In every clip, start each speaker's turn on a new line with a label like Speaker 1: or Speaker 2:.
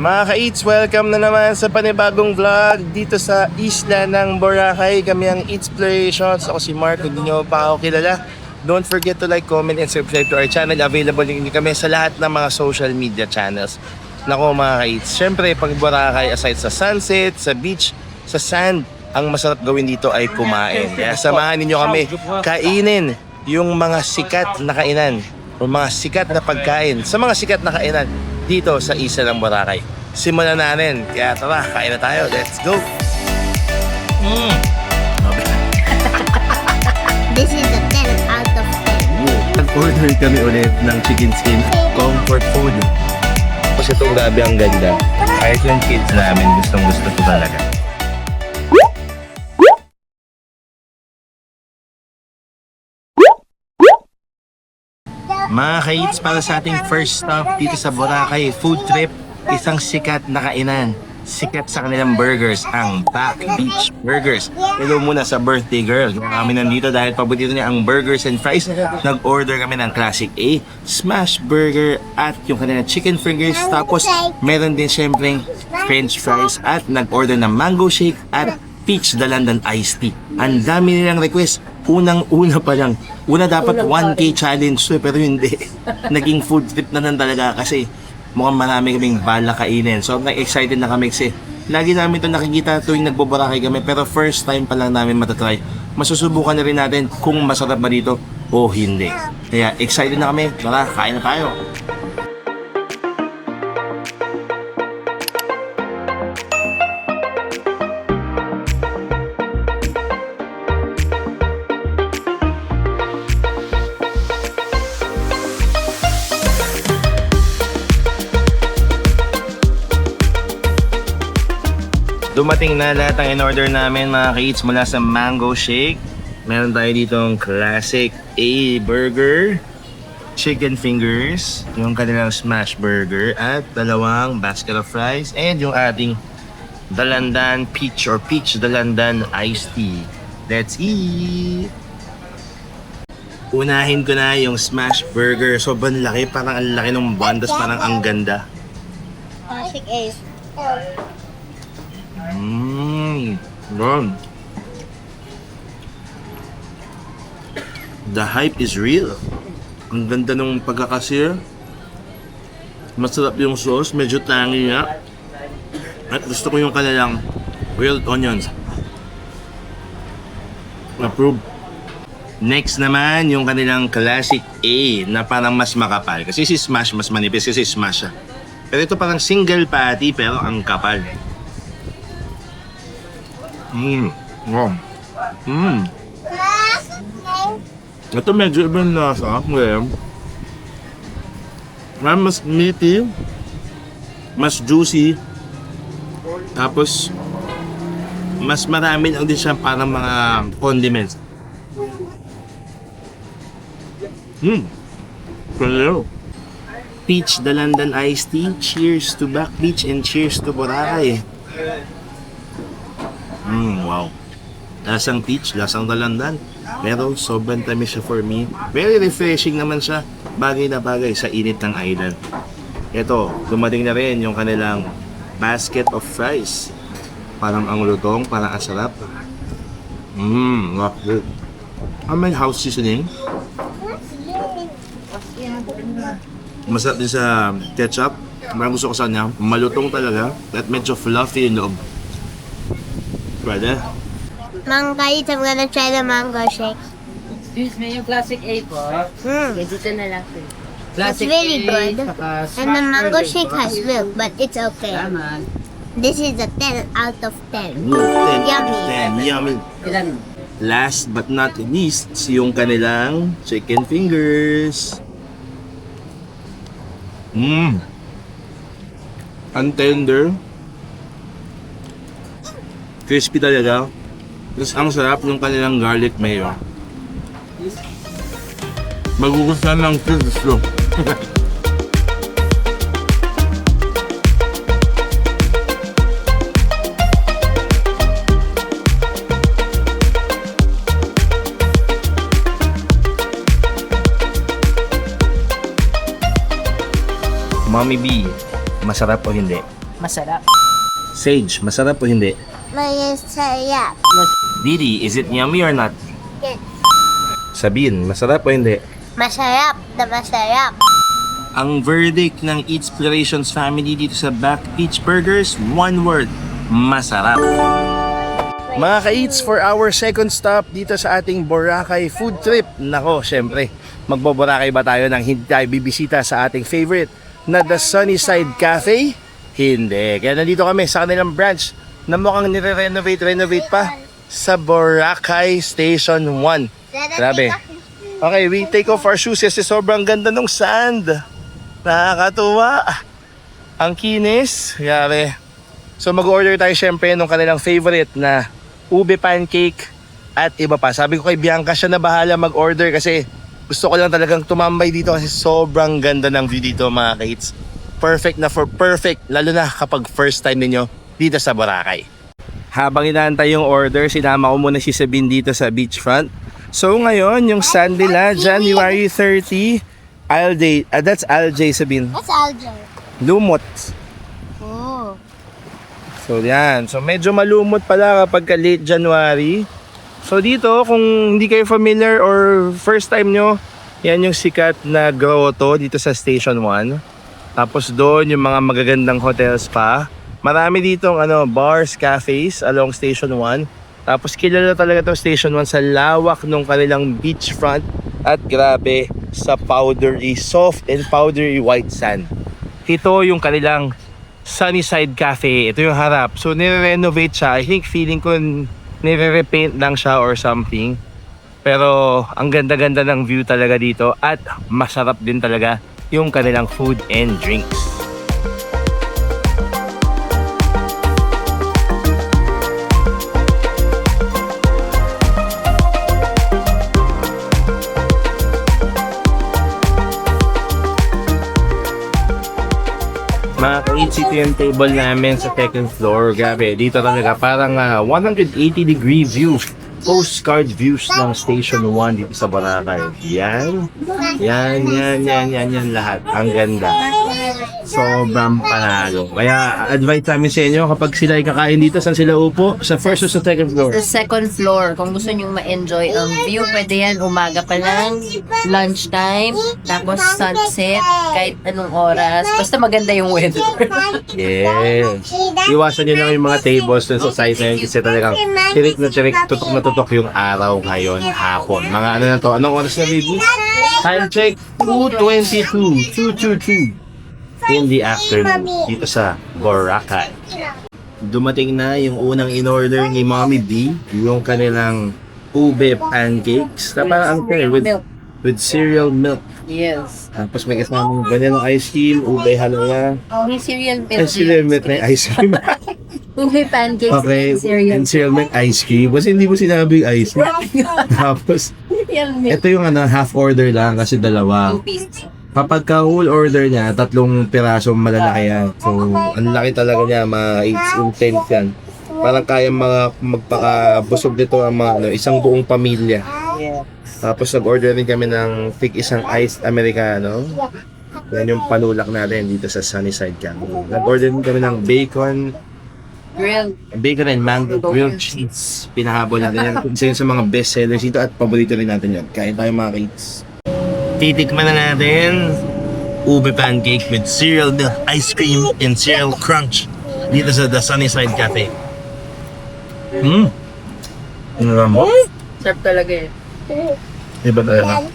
Speaker 1: Mga ka-eats, welcome na naman sa panibagong vlog dito sa isla ng Boracay. Kami ang Eatsplorations. Ako si Mark, kung hindi nyo pa ako kilala. Don't forget to like, comment, and subscribe to our channel. Available din kami sa lahat ng mga social media channels. Nako mga ka-eats, syempre pag Boracay, aside sa sunset, sa beach, sa sand, ang masarap gawin dito ay kumain. Kaya samahan ninyo kami kainin yung mga sikat na kainan o mga sikat na pagkain sa mga sikat na kainan dito sa isla ng Boracay. Simulan natin. Kaya tara, kain na tayo. Let's go!
Speaker 2: This is a 10 out of 10.
Speaker 1: Nag-order kami ulit ng chicken skin comfort food. Kasi itong grabe ang ganda. Kahit yung kids namin, gustong gusto ko talaga. Mga ka-eats, para sa ating first stop dito sa Boracay food trip, isang sikat na kainan. Sikat sa kanilang burgers, ang Back Beach Burgers. Hello muna sa birthday girl. Kami nandito dahil paborito niya ang burgers and fries. Nag-order kami ng Classic A, Smash Burger at yung kanilang chicken fingers. Tapos meron din syempre French fries at nag-order ng mango shake at peach dalandan iced tea. Ang dami nilang request. Unang-una pa lang. Una dapat 1K challenge pero hindi. Naging food trip na lang talaga kasi mukhang marami kaming bala kainin. So excited na kami kasi lagi namin ito nakikita tuwing nagboborakay kami pero first time pa lang namin matatry. Masusubukan na rin natin kung masarap ba dito o hindi. Kaya excited na kami. Tara, kain na tayo. Dumating na lahat ang in-order namin mga ka-eats mula sa mango shake. Meron tayo ditong Classic A burger, chicken fingers, yung kanilang smash burger, at dalawang basket of fries, and yung ating dalandan peach or peach dalandan iced tea. Let's eat! Unahin ko na yung smash burger. Sobrang laki, parang ang laki ng bandas, parang ang ganda.
Speaker 2: Classic A.
Speaker 1: Good. The hype is real. Ang ganda ng pagkakasir. Masarap yung sauce, medyo tangy nga. At gusto ko yung kanilang grilled onions. Approve. Next naman, yung kanilang Classic A na parang mas makapal. Kasi si Smash mas manipis kasi Smash siya. Pero ito parang single patty pero ang kapal. Wow. Ito medyo ibang lasa. Mas meaty, mas juicy, tapos mas marami lang din siya parang mga condiments. Hello. Peach dalandan iced tea. Cheers to Back Beach and cheers to Boracay. Wow. Lasang peach, lasang dalandan. Pero sobrang tamis siya for me. Very refreshing naman siya. Bagay na bagay sa init ng island. Ito, dumating na rin yung kanilang basket of fries. Parang ang lutong, parang ang sarap. Good. May house seasoning. Masarap din sa ketchup. Parang gusto ko sa kanya. Malutong talaga. At medyo fluffy yung loob. Brother.
Speaker 2: Mang guys, I'm gonna try the mango shake.
Speaker 3: Excuse me, yung Classic A po. Dito na lang.
Speaker 2: It's really good. And the mango shake has milk, but it's okay.
Speaker 3: Tama.
Speaker 2: This is a 10 out of 10.
Speaker 1: 10
Speaker 2: Yummy.
Speaker 1: Yummy.
Speaker 3: Ilan?
Speaker 1: Last but not least, yung kanilang chicken fingers. Ang tender. Crispy talaga. Tapos ang sarap ng kanilang garlic mayo. Magugustuhan ng kids ko. Mommy B, masarap o hindi?
Speaker 3: Masarap.
Speaker 1: Sage, masarap o hindi?
Speaker 2: Masarap.
Speaker 1: Didi, is it yummy or not?
Speaker 2: Yes.
Speaker 1: Sabine, masarap o hindi?
Speaker 2: Masarap na masarap.
Speaker 1: Ang verdict ng Eatspirations family dito sa Back Beach Burgers, one word, masarap. Mga ka-eats, for our second stop dito sa ating Boracay food trip. Nako, syempre, magbo-Boracay ba tayo nang hindi tayo bibisita sa ating favorite na The Sunnyside Cafe? Hindi. Kaya nandito kami sa kanilang branch na mukhang nire-renovate pa sa Boracay Station 1. Grabe. Okay, we take off our shoes kasi sobrang ganda ng sand. Nakakatuwa. Ang kinis. Grabe. So mag-order tayo syempre ng kanilang favorite na ube pancake at iba pa. Sabi ko kay Bianca, siya na bahala mag-order kasi gusto ko lang talagang tumambay dito kasi sobrang ganda ng view dito mga kaits. Perfect na for perfect, lalo na kapag first time ninyo dito sa Boracay. Habang inaantay yung order, sinama ko muna si Sabine dito sa beachfront. So ngayon, yung sand nila, January 30, that's Algae Sabine.
Speaker 2: What's algae?
Speaker 1: Lumot.
Speaker 2: Oh.
Speaker 1: So yan, so medyo malumot pala kapag late January. So dito, kung hindi kayo familiar or first time nyo, yan yung sikat na grotto dito sa Station 1. Tapos doon yung mga magagandang hotels pa. Marami ditong bars, cafes along Station 1. Tapos kilala talaga itong Station 1 sa lawak ng kanilang beachfront. At grabe sa powdery, soft and powdery white sand. Ito yung kanilang Sunnyside Cafe. Ito yung harap. So nire-renovate siya. I think feeling ko nire-repaint lang siya or something. Pero ang ganda-ganda ng view talaga dito at masarap din talaga yung kanilang food and drinks. Mga ka-eats, ito yung table namin sa second floor. Grabe, dito talaga parang 180-degree view. Postcard views ng Station 1 dito sa Boracay. Yan lahat. Ang ganda. Sobrang panalo. Kaya advice namin sa inyo kapag sila ay kakain dito, saan sila upo? Sa first o sa second floor?
Speaker 3: Sa second floor, kung gusto nyo ma-enjoy ang view, pwede yan umaga pa lang, lunchtime, tapos sunset, kahit anong oras. Basta maganda yung weather.
Speaker 1: Yes. Iwasan nyo lang yung mga tables dun sa side na yun kasi talagang tirik na tirik, tutok na tutok yung araw ngayon, hapon. Mga ano na to, anong oras na baby? Time check, 2:22 in the afternoon dito sa Boracay. Dumating na yung unang in-order ni Mommy B, yung kanilang ube pancakes na parang with cereal milk.
Speaker 3: Yes.
Speaker 1: Tapos may kasamang vanilla ice cream, ube halala.
Speaker 3: May cereal milk.
Speaker 1: Ay, cereal milk na ice cream.
Speaker 3: Ube pancakes
Speaker 1: Okay,
Speaker 3: and cereal.
Speaker 1: and cereal milk ice cream. Kasi hindi mo sinabi yung ice cream. Tapos,
Speaker 3: Cereal milk.
Speaker 1: ito yung half order lang kasi dalawa.
Speaker 3: 2 pieces.
Speaker 1: Kapag ka whole order niya, 3 pirasong malalaki yan. So, ang laki talaga niya, it's intense yan. Parang kaya magpakabusog dito ang mga isang buong pamilya.
Speaker 3: Yeah.
Speaker 1: Tapos nag-order din kami ng isang iced americano. Yan yung panulak natin dito sa Sunnyside Cafe. Nag-order din kami ng bacon and mango grilled cheese. Pinahabol natin yan. Isa yun sa mga best sellers dito at paborito rin natin yan. Kain tayo mga kids. Titikman na natin ube pancake with cereal milk ice cream and cereal crunch dito sa The Sunnyside Cafe. Ang lambot.
Speaker 3: Sarap talaga eh.
Speaker 1: Iba talaga.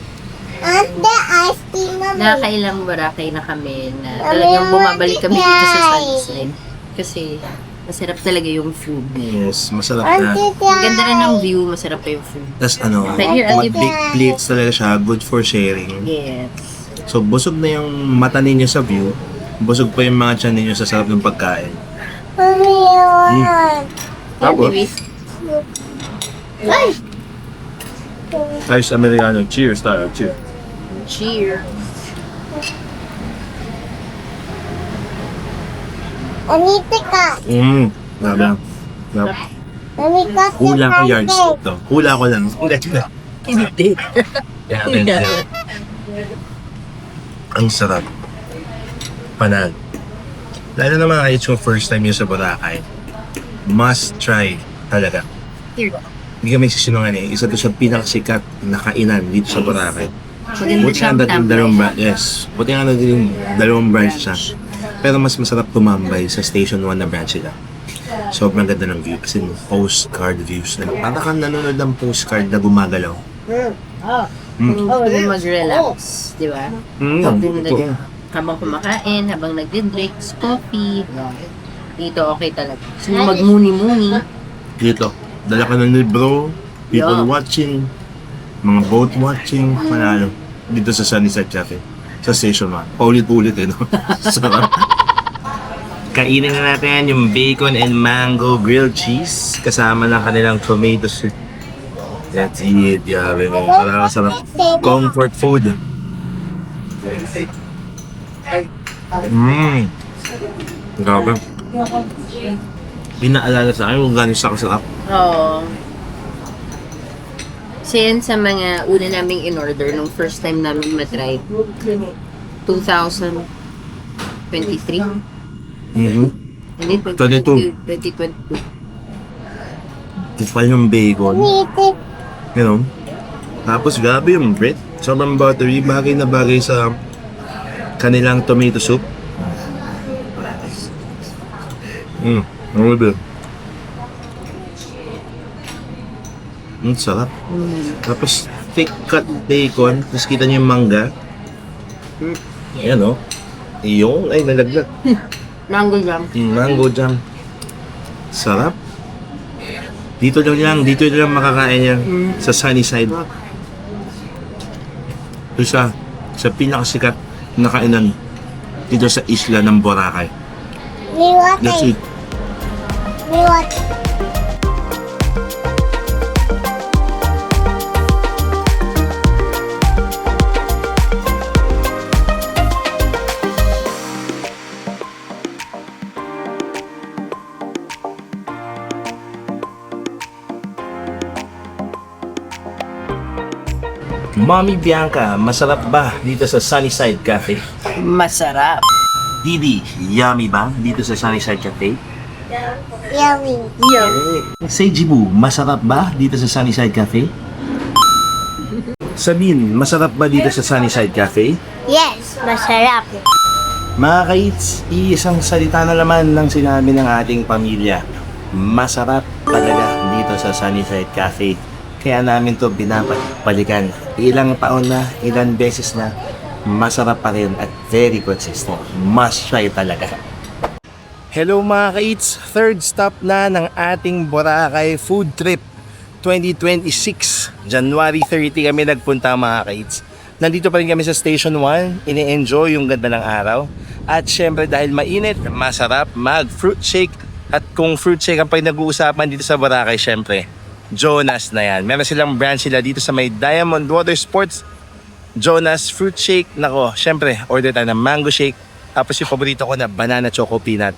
Speaker 3: Nakakailang Boracay na kami na talagang bumabalik kami dito sa Sunnyside. Kasi masarap talaga yung food.
Speaker 1: Yes, masarap na.
Speaker 3: Ang ganda rin ng view, masarap pa yung food.
Speaker 1: Tapos
Speaker 3: Right here, I'll
Speaker 1: big plates talaga siya, good for sharing.
Speaker 3: Yes.
Speaker 1: So busog na yung mata ninyo sa view, busog pa yung mga tiyan ninyo sa sarap ng pagkain. Tapos, ice americano, cheers tayo, cheers.
Speaker 3: Cheers.
Speaker 1: Grabe. Hula ko yardstick to. Hula ko lang.
Speaker 3: Hindi.
Speaker 1: Yeah, ang sarap. Panal. Lalo na mga kids yung first time yun sa Boracay. Must try talaga.
Speaker 3: Here go.
Speaker 1: Hindi kami sisinungan eh. Isa to sa pinakasikat na kainan dito sa Boracay.
Speaker 3: Maganda
Speaker 1: Buti
Speaker 3: siyang
Speaker 1: nga natin
Speaker 3: tambay.
Speaker 1: dalawang branch. Yes. Buti nga natin yung dalawang branch siya. Pero mas masarap tumambay sa Station 1 na branch sila. Sobrang ganda ng view. Kasi postcard views na. Para kang nanonood ng postcard na gumagalaw.
Speaker 3: Gusto mo mag-relax, di ba?
Speaker 1: Ito.
Speaker 3: Habang kumakain, habang nagdi-drinks, coffee. Dito okay talaga. Gusto mo magmuni-muni.
Speaker 1: Dito. Dala ka ng libro, people
Speaker 3: Yeah.
Speaker 1: watching, mga boat watching, manalo. Dito sa Sunnyside Cafe. Sa Station 1. Paulit-ulit eh, no? Sarap. Kainin na natin yung bacon and mango grilled cheese kasama ng kanilang tomato soup. That's it, yabe mo. Parang sarap. Comfort food. Grabe. Pinaalala sa akin kung gano'n siya kasarap.
Speaker 3: Oo. Kasi yan sa mga una naming in-order nung first time namin matry. 2023. Hindi,
Speaker 1: 22.
Speaker 3: 2022.
Speaker 1: Tipal yung bacon. Gano'n. Tapos grabe yung bread. Sobrang buttery. Bagay na bagay sa kanilang tomato soup. Grabe. Sarap. Tapos thick cut bacon. Tapos kita niyo yung mangga. Ayan o. Yung ay nalaglag.
Speaker 3: Mango jam.
Speaker 1: Mango jam. Sarap. Dito lang makakain yan sa Sunnyside. Ito sa pinakasikat na kainan dito sa isla ng Boracay. That's it. Mommy Bianca, masarap ba dito sa Sunnyside Cafe?
Speaker 3: Masarap.
Speaker 1: Didi, yummy ba dito sa Sunnyside Cafe?
Speaker 2: Yummy.
Speaker 1: Say Jibu, masarap ba dito sa Sunnyside Cafe? Sabine, masarap ba dito sa Sunnyside Cafe?
Speaker 2: Yes, masarap.
Speaker 1: Mga kaits, iisang salita na naman ng sinabi ng ating pamilya. Masarap talaga dito sa Sunnyside Cafe. Kaya namin to binabalikan. Ilang taon na, ilang beses na, masarap pa rin at very consistent. Must try talaga. Hello mga ka-eats! Third stop na ng ating Boracay Food Trip 2026. January 30 kami nagpunta mga ka-eats. Nandito pa rin kami sa Station 1, ini-enjoy yung ganda ng araw. At syempre dahil mainit, masarap mag-fruit shake. At kung fruit shake ang pinag-uusapan dito sa Boracay, syempre, Jonas na yan. Meron silang branch sila dito sa may Diamond Water Sports. Jonas Fruit Shake. Nako, syempre, order tayo ng mango shake. Tapos yung paborito ko na banana choco peanut.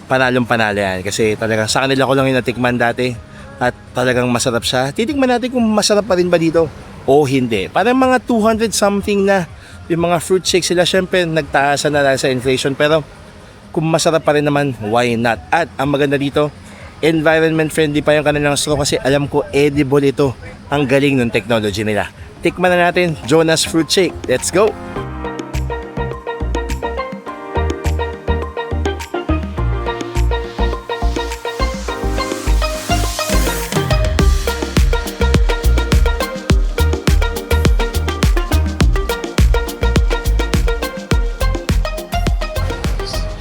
Speaker 1: Panalong panalo yan. Kasi talagang sa kanila ko lang yung natikman dati. At talagang masarap siya. Titikman natin kung masarap pa rin ba dito o hindi. Parang mga 200 something na yung mga fruit shake sila. Syempre, nagtaasan na dahil sa inflation. Pero kung masarap pa rin naman, why not? At ang maganda dito, environment friendly pa yung kanilang straw kasi alam ko edible ito. Ang galing ng technology nila. Tikman na natin Jonas Fruit Shake. Let's go!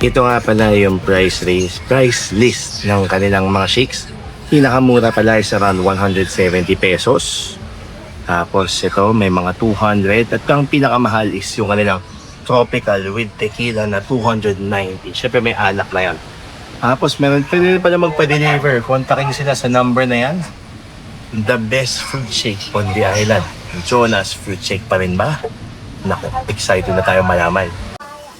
Speaker 1: Ito nga pala yung price list ng kanilang mga shakes. Pinakamura pala is around 170 pesos. Tapos ito may mga 200 at ang pinakamahal is yung kanilang tropical with tequila na 290. Syempre may alak na yan. Tapos pwede pala magpa-deliver. Kontakin nyo sila sa number na yan. The best fruit shake on the island. Jonas Fruit Shake pa rin ba? Naku, excited na tayo malaman.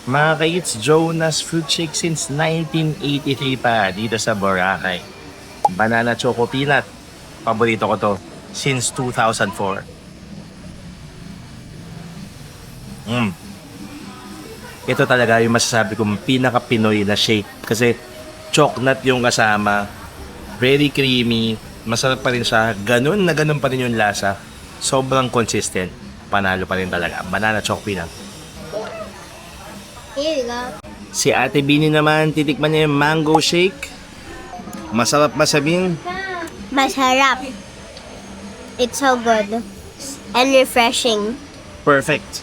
Speaker 1: Mga ka-eats, Jonas Fruit Shake since 1983 pa dito sa Boracay. Banana Choco Peanut. Paborito ko to since 2004. ito talaga yung masasabi kong pinaka-Pinoy na shake. Kasi chocolate yung kasama, very creamy, masarap pa rin siya, ganun na ganun pa rin yung lasa. Sobrang consistent, panalo pa rin talaga. Banana choc peanut.
Speaker 2: Here you go.
Speaker 1: Si Ate Bini naman, titikman niya yung mango shake. Masarap ba sabihin?
Speaker 2: Masarap. It's so good. And refreshing.
Speaker 1: Perfect.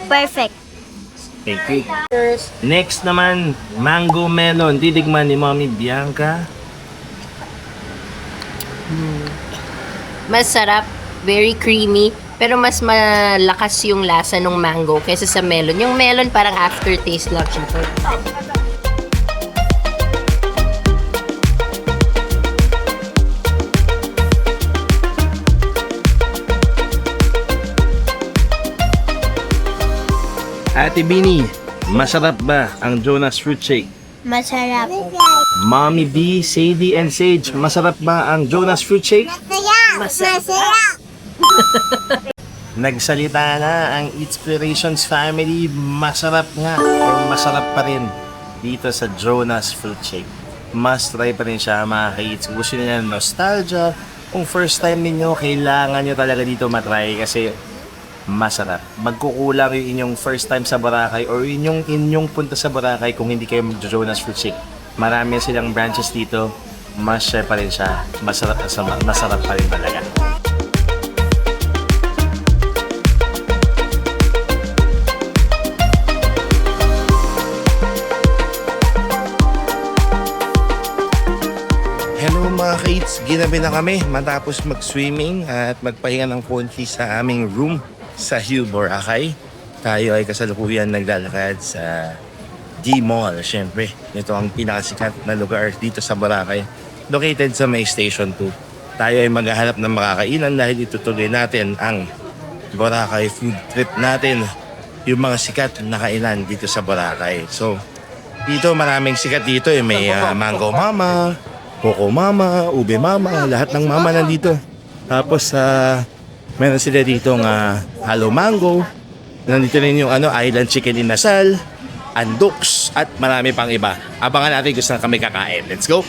Speaker 2: Perfect.
Speaker 1: Thank you. Next naman, mango melon. Titikman ni Mommy Bianca.
Speaker 3: Masarap, very creamy, pero mas malakas yung lasa ng mango kaysa sa melon. Yung melon parang aftertaste lang siya.
Speaker 1: Ate Bini, masarap ba ang Jonas Fruit Shake?
Speaker 2: Masarap.
Speaker 1: Mommy B, Sadie, and Sage, masarap ba ang Jonas Fruit Shake?
Speaker 2: Masarap.
Speaker 1: Nagsalita na ang Inspirations family, masarap nga or masarap pa rin dito sa Jonas Fruit Shake. Must try pa rin siya mga kids. Gusto niyo ng nostalgia, kung first time ninyo, kailangan nyo talaga dito matry kasi masarap. Magkukulang yung inyong first time sa Boracay or inyong punta sa Boracay kung hindi kayo mag-Jonas Fruit Shake. Marami silang branches dito, must share pa rin siya. Masarap pa rin talaga. Hello mga kids, ginabi na kami matapos mag-swimming at magpahinga ng konti sa aming room sa Hill, Boracay. Tayo ay kasalukuyan naglalakad sa D-Mall, syempre. Ito ang pinakasikat na lugar dito sa Boracay, located sa May Station 2. Tayo ay maghahanap ng makakainan dahil itutuloy natin ang Boracay food trip natin, yung mga sikat na kainan dito sa Boracay. So, dito maraming sikat dito. May Mango Mama, Coco Mama, Ube Mama, lahat ng mama nandito. Tapos meron sila dito Halo Mango. Nandito rin yung Island Chicken Inasal, Andoks, at marami pang iba. Abangan natin kung saan kami kakain. Let's go!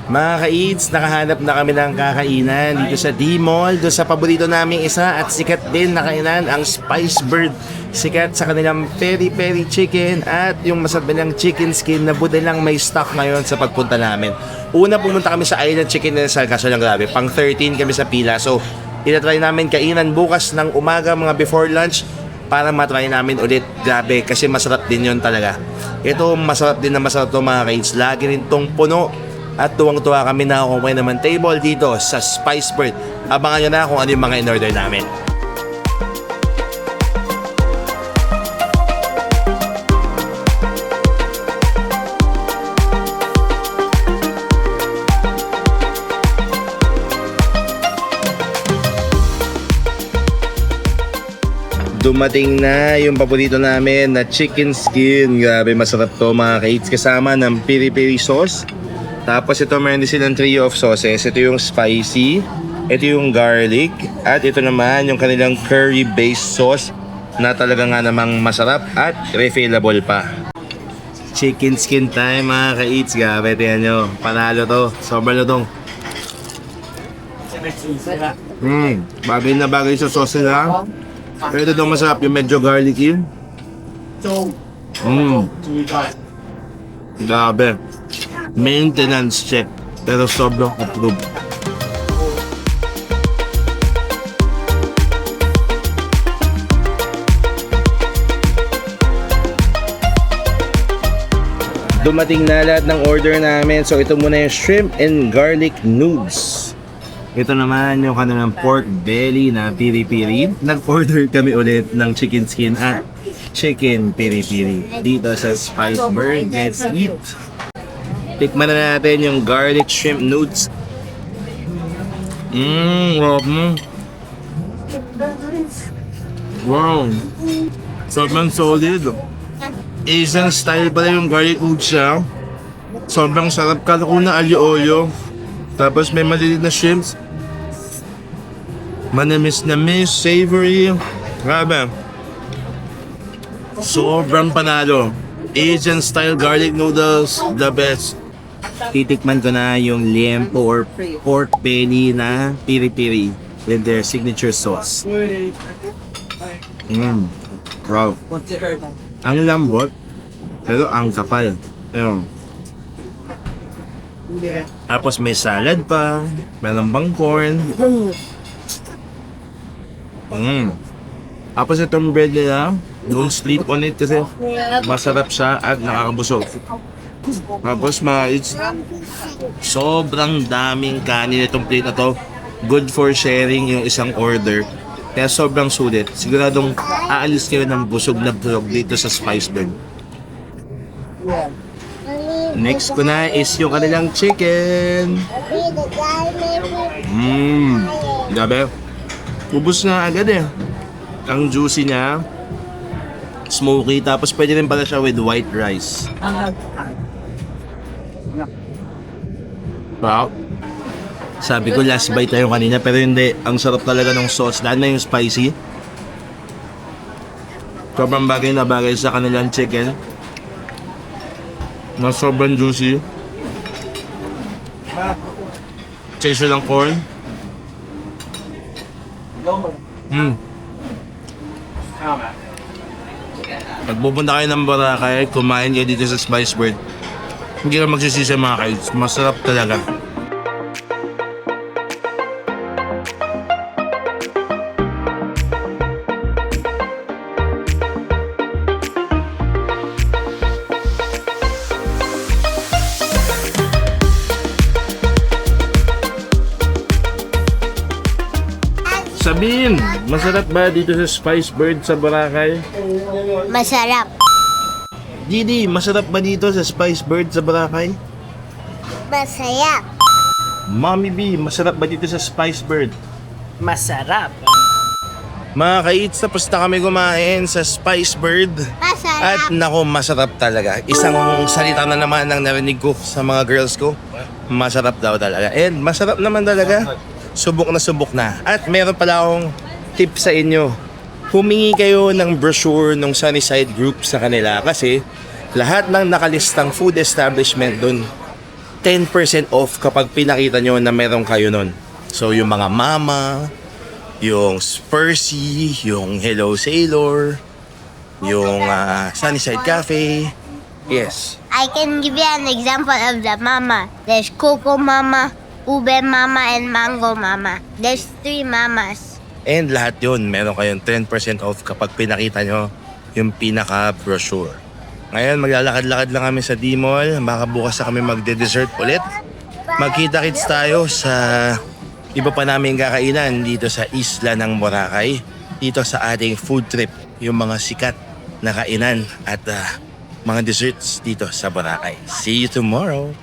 Speaker 1: Mga ka-eats, nakahanap na kami ng kakainan dito sa D-Mall. Doon sa paborito naming isa at sikat din na kainan, ang Spice Bird. Sikat sa kanilang peri-peri chicken at yung masarap nilang chicken skin na buti lang may stock ngayon sa pagpunta namin. Una pumunta kami sa Island Chicken Inasal, kaso lang grabe, pang 13 kami sa pila. So, itatry namin kainan bukas ng umaga, mga before lunch, para matry namin ulit. Grabe, kasi masarap din yun talaga. Ito, masarap din na masarap to mga ka-eats. Lagi rin tong puno. At tuwang-tuwa kami na kung may naman table dito sa Spice Bird. Abangan nyo na kung ano yung mga in-order namin. Dumating na yung paborito namin na chicken skin. Grabe, masarap to mga ka-eats. Kasama ng piri-piri sauce. Tapos ito meron din silang trio of sauces. Ito yung spicy, ito yung garlic, at ito naman yung kanilang curry-based sauce na talaga nga namang masarap at refillable pa. Chicken skin time mga ka-eats. Grabe, tingnan nyo. Panalo to. Sobrang lutong. Bagay na bagay sa sauce nila. Pero ito daw masarap yung medyo garlicky. Grabe. Maintenance check, pero sobrang approved. Dumating na lahat ng order namin. So ito muna yung shrimp and garlic noodles. Ito naman yung kanilang pork belly na piri-piri. Nag-order kami ulit ng chicken skin at chicken piri-piri dito sa Spice Bird. Let's eat! Tikman na natin yung garlic shrimp noodles. Wow! Sobrang solid. Asian style pala yung garlic noodles siya. Sobrang sarap. Kala ko na alio-olio. Tapos may maliliit na shrimps. Manamis-namis, savory. Grabe. Sobrang panalo. Asian style garlic noodles, the best. Titikman ko na yung liempo or pork belly na piri-piri with their signature sauce. Wow. Ang lambot, pero ang kapal. Ayun. Tapos may salad pa, meron bang corn. Tapos itong bread nila, don't sleep on it kasi masarap siya at nakakabusog. Tapos sobrang daming kanin itong plate na to. Good for sharing yung isang order. Kaya sobrang sulit. Siguradong aalis kayo ng busog na busog dito sa Spice Bird. Next ko na is yung kanilang chicken. Grabe. Ubus na agad eh. Ang juicy niya. Smoky. Tapos pwede rin pala siya with white rice. Wow. Sabi ko last bite tayo kanina pero hindi. Ang sarap talaga ng sauce. Dahil na yung spicy. Sobrang bagay na bagay sa kanilang chicken. Na sobrang juicy. Chase lang corn. Pag pupunta kayo ng Boracay, kumain kayo dito sa Spice Bird. Hindi ka magsisisi mga kids. Masarap talaga. Sabihin, masarap ba dito sa Spice Bird sa Boracay?
Speaker 2: Masarap.
Speaker 1: Didi, masarap ba dito sa Spice Bird sa Boracay?
Speaker 2: Masarap.
Speaker 1: Mommy B, masarap ba dito sa Spice Bird?
Speaker 3: Masarap.
Speaker 1: Mga ka-eats, tapos na kami kumain sa Spice Bird. At
Speaker 2: Masarap.
Speaker 1: nako, masarap talaga. Isang salita na naman ang narinig ko sa mga girls ko. Masarap daw talaga. And masarap naman talaga. Subok na. At meron pala akong tip sa inyo. Humingi kayo ng brochure ng Sunnyside Group sa kanila kasi lahat ng nakalistang food establishment dun 10% off kapag pinakita nyo na meron kayo nun. So yung mga Mama, yung Spursy, yung Hello Sailor, yung Sunnyside Cafe. Yes.
Speaker 2: I can give you an example of the mama. There's Coco Mama, Ube Mama, and Mango Mama. There's 3 mamas.
Speaker 1: And lahat yun, meron kayong 10% off kapag pinakita nyo yung pinaka-brochure. Ngayon, maglalakad-lakad lang kami sa D-Mall. Baka bukas na kami magde-dessert ulit. Magkita-kits tayo sa iba pa namin kakainan dito sa isla ng Boracay. Dito sa ating food trip, yung mga sikat na kainan at mga desserts dito sa Boracay. See you tomorrow!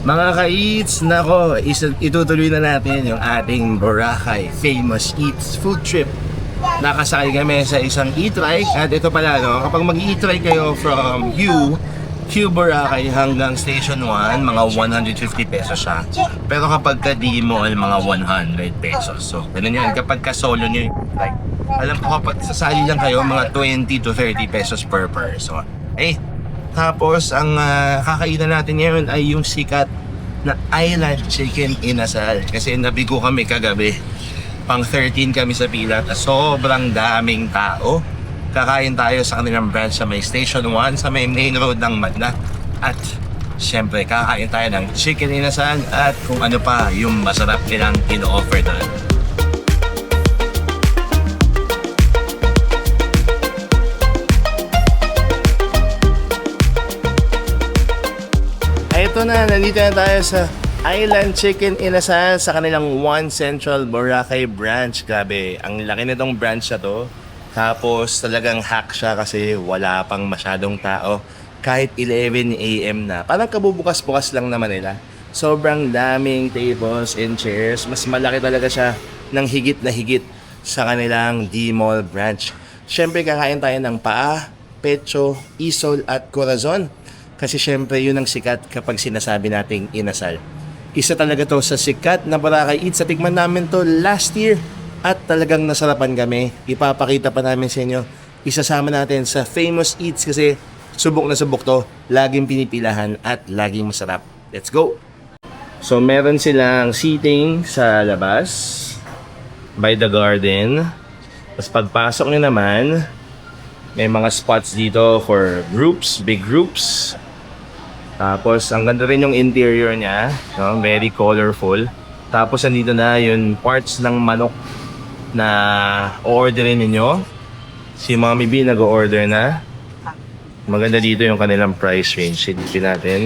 Speaker 1: Mga ka-eats, nako, itutuloy na natin yung ating Boracay Famous Eats Food Trip. Nakasakay kami sa isang e-trike at ito pala, no, kapag mag-e-trike kayo from Q Boracay hanggang Station 1, mga 150 pesos siya. Pero kapag ka-D-Mall, mga 100 pesos. So, ganun yan. Kapag ka-solo nyo yung e-trike, alam ko kapag sasali lang kayo, mga 20 to 30 pesos per person. Tapos, ang kakainan natin ngayon ay yung sikat na Island Chicken Inasal. Kasi nabigo kami kagabi. Pang 13 kami sa pila at sobrang daming tao. Kakain tayo sa kanilang branch sa may Station 1, sa may main road ng Manila. At syempre, kakain tayo ng Chicken Inasal at kung ano pa yung masarap nilang ino-offer doon. Ito na, nandito na tayo sa Island Chicken Inasal sa kanilang One Central Boracay branch. Grabe, ang laki nitong branch na to. Tapos talagang hack siya kasi wala pang masyadong tao. Kahit 11 AM na. Parang kabubukas-bukas lang naman nila. Sobrang daming tables and chairs. Mas malaki talaga siya ng higit na higit sa kanilang D-Mall branch. Siyempre kakain tayo ng paa, pecho, isol at corazon. Kasi syempre yun ang sikat kapag sinasabi nating inasal. Isa talaga to sa sikat na Boracay Eats. Sa tikman namin to last year at talagang nasarapan kami. Ipapakita pa namin sa inyo isasama natin sa Famous Eats kasi subok na subok to. Laging pinipilahan at laging masarap. Let's go! So, meron silang seating sa labas by the garden. Tapos pagpasok nyo naman, may mga spots dito for groups, big groups. Tapos, ang ganda rin yung interior niya. No? Very colorful. Tapos, andito na yung parts ng manok na o-orderin ninyo. Si Mommy B nag-order na. Maganda dito yung kanilang price range. Silipin natin.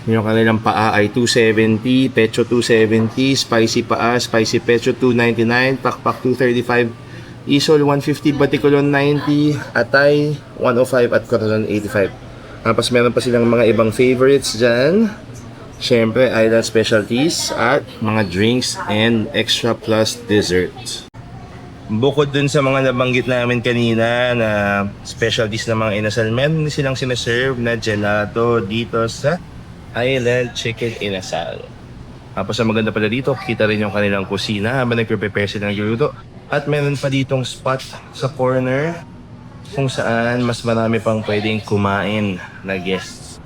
Speaker 1: Yung kanilang paa ay $270, pecho $270, spicy paa, spicy pecho $299, pakpak $235, isol $150, batikulon $90, atay $105 at corazon $85. Tapos meron pa silang mga ibang favorites dyan. Siyempre, island specialties at mga drinks and extra plus dessert. Bukod dun sa mga nabanggit namin kanina na specialties ng mga inasal, meron silang sinaserve na gelato dito sa Island Chicken Inasal. Tapos ang maganda pala dito, kita rin yung kanilang kusina habang nagpe-prepare sila ng luto. At meron pa ditong spot sa corner kung saan mas marami pang pwedeng kumain na guests.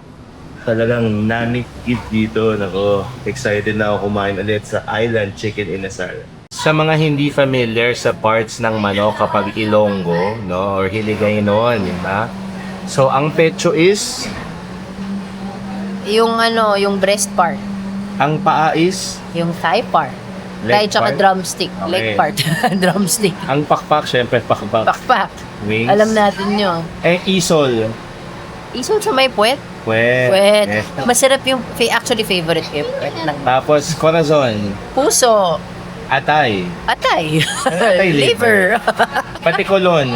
Speaker 1: Talagang namikit dito. Nako, excited na ako kumain ulit sa Island Chicken Inasal. Sa mga hindi familiar sa parts ng manok kapag Ilonggo, no, or Hiligaynon, di ba? So, ang pecho is,
Speaker 3: Yung yung breast part.
Speaker 1: ang paa is,
Speaker 3: Yung thigh part.
Speaker 1: leg
Speaker 3: Thigh tsaka
Speaker 1: part.
Speaker 3: drumstick.
Speaker 1: Okay.
Speaker 3: Leg part. Drumstick.
Speaker 1: Ang pakpak, syempre pakpak.
Speaker 3: Pakpak.
Speaker 1: Wings.
Speaker 3: Alam natin yun.
Speaker 1: Isol.
Speaker 3: Isol sa may puwet.
Speaker 1: Puwet.
Speaker 3: Puwet.
Speaker 1: Yes.
Speaker 3: Masarap yung actually favorite ko. Puwet ng
Speaker 1: Tapos, corazon.
Speaker 3: puso.
Speaker 1: Atay.
Speaker 3: Atay.
Speaker 1: Atay, liver.
Speaker 3: Liver.
Speaker 1: Patikulon.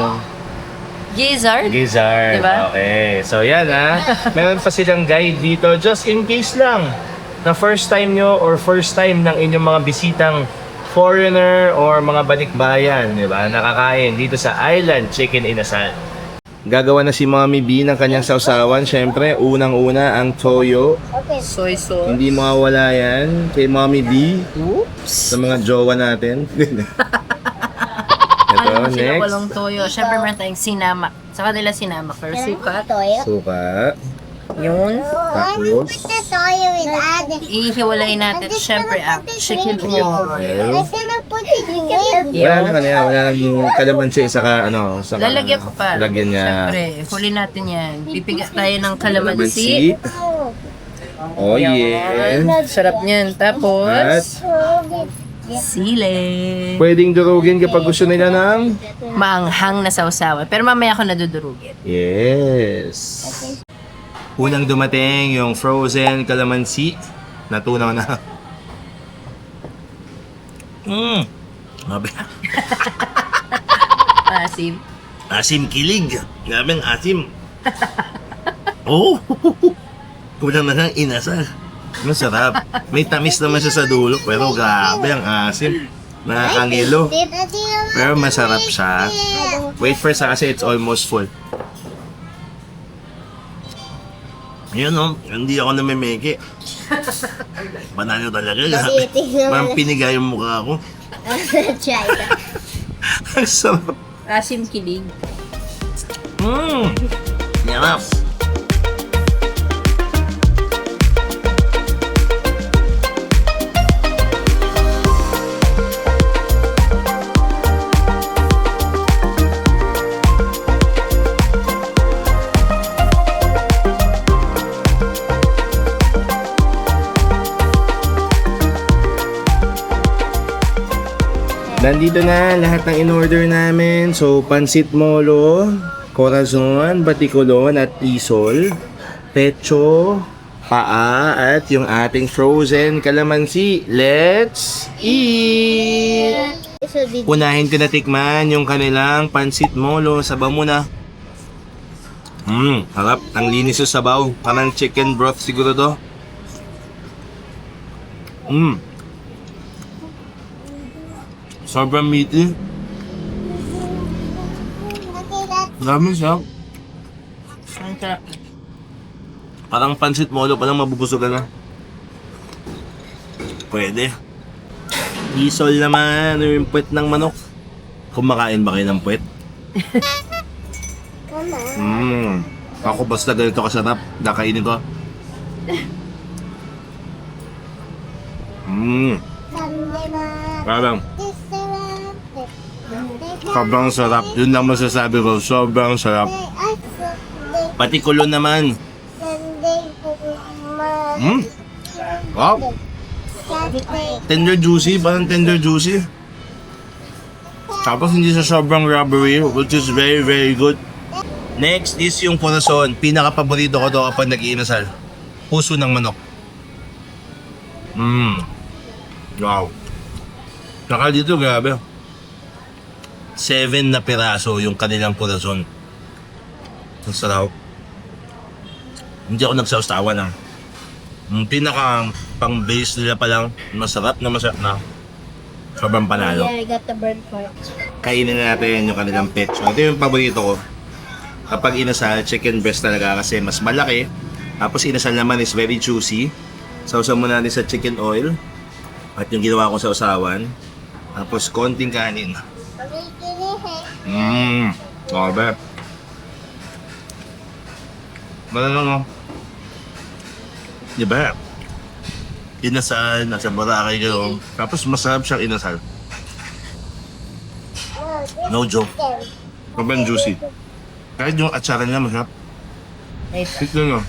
Speaker 3: Gizzard.
Speaker 1: Gizzard.
Speaker 3: Diba?
Speaker 1: Okay. So, yan Meron pa silang guide dito. Just in case lang na first time nyo or first time ng inyong mga bisitang foreigner or mga balikbayan, di ba? Nakakain dito sa Island Chicken Inasal. Gagawa na si Mommy B ng kanyang sausawan. Siyempre, unang-una ang toyo.
Speaker 3: Soy sauce.
Speaker 1: Hindi mawawala yan kay Mommy B
Speaker 3: Oops.
Speaker 1: sa mga jowa natin. Ito,
Speaker 3: Ano sila
Speaker 1: next.
Speaker 3: walang toyo. Siyempre meron tayong sinamak. Sa kanila sinamak. Pero sukat.
Speaker 1: Suka.
Speaker 3: Yun.
Speaker 1: Tapos,
Speaker 2: The toyo is added.
Speaker 3: Ihiwalayin natin siyempre ang chicken oil.
Speaker 1: well,
Speaker 2: gonna put it in.
Speaker 1: wala na kanina. Wala nang kalamansi saka
Speaker 3: Lalagyan ko pa.
Speaker 1: Lagyan niya.
Speaker 3: Siyempre, huli natin yan. Pipiga tayo ng kalamansi.
Speaker 1: Oh, yeah.
Speaker 3: Sarap niyan.
Speaker 1: At
Speaker 3: Tapos, sili.
Speaker 1: pwedeng durugin kapag gusto nila ng
Speaker 3: Maanghang na sausawan. Pero mamaya ako nadudurugin.
Speaker 1: yes. Unang dumating yung frozen kalamansi. Natunaw na. Grabe.
Speaker 3: Asim.
Speaker 1: Asim kilig. Grabe ang asim. Oh! Kulang na ng inasal. Masarap. May tamis naman siya sa dulo, pero grabe ang asim. Nakakangilo. Pero masarap siya. Wait for sa kasi it's almost full. Yun hindi ako namimiki. Banano talaga. Parang piniga yung mukha ko.
Speaker 2: Try that.
Speaker 1: Ang sarap.
Speaker 3: Asim kilig.
Speaker 1: Yarap. Nandito na lahat ng in-order namin. So, pansit molo, corazon, batikulon at isol, pecho, paa, at yung ating frozen kalamansi. Let's eat! Unahin ko na tikman yung kanilang pansit molo. Sabaw muna. Harap. Ang linis yung sabaw. Parang chicken broth siguro to. Sobrang meaty. Dami siya.
Speaker 3: Ang sarap.
Speaker 1: Parang pansit molo, parang mabubusog ka na. Pwede. Isol naman, yung puwet ng manok. Kumakain ba kayo ng puwet? Ako basta ganito kasarap, nakainin ko. Parang sobrang sarap. Yun lang masasabi ko, sobrang sarap. Pati kulo naman. Wow. Tender juicy, parang tender juicy. Tapos hindi siya sobrang rubbery, which is very very good. Next is yung punason. Pinaka-paborito ko to kapag nag-iinasal. Puso ng manok. Wow. Saka dito, grabe. 7 na piraso yung kanilang punason. Ang sarap. Hindi ako nagsausawa na. Yung pinaka pang base nila pa lang, masarap na. Sobrang panalo.
Speaker 2: Yeah, I got the burnt part.
Speaker 1: Kainin na natin yung kanilang pecho. Ito yung paborito ko. Kapag inasal, chicken breast talaga kasi mas malaki. Tapos inasal naman is very juicy. Sausaw muna natin sa chicken oil. At yung ginawa ko sa usawan. Tapos konting kanin. Grabe. Malamang diba? Inasal, nasa Boracay kayo. Tapos masarap siyang inasal. No joke. Sobrang juicy. Kahit yung atsara nila masarap. Tignan nyo.